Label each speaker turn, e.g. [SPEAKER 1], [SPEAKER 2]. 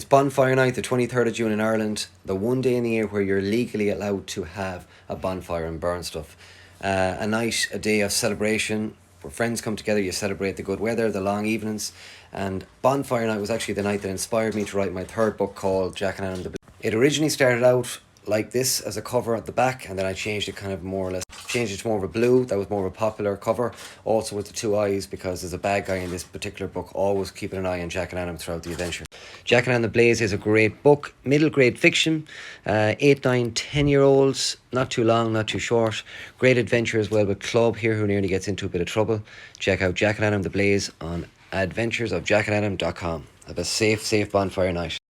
[SPEAKER 1] It's Bonfire Night, the 23rd of June in Ireland, the one day in the year where you're legally allowed to have a bonfire and burn stuff. A night, a day of celebration, where friends come together, you celebrate the good weather, the long evenings, and Bonfire Night was actually the night that inspired me to write my third book called Jack and Adam the Blaze. It originally started out like this as a cover at the back, and then I changed it kind of more or less, changed it to more of a blue. That was more of a popular cover, also with the two eyes, because there's a bad guy in this particular book always keeping an eye on Jack and Adam throughout the adventure. Jack and Adam the Blaze is a great book, middle grade fiction, 8, 9, 10-year-olds, not too long, not too short. Great adventure as well with Club here, who nearly gets into a bit of trouble. Check out Jack and Adam the Blaze on adventuresofjackandadam.com. Have a safe bonfire night.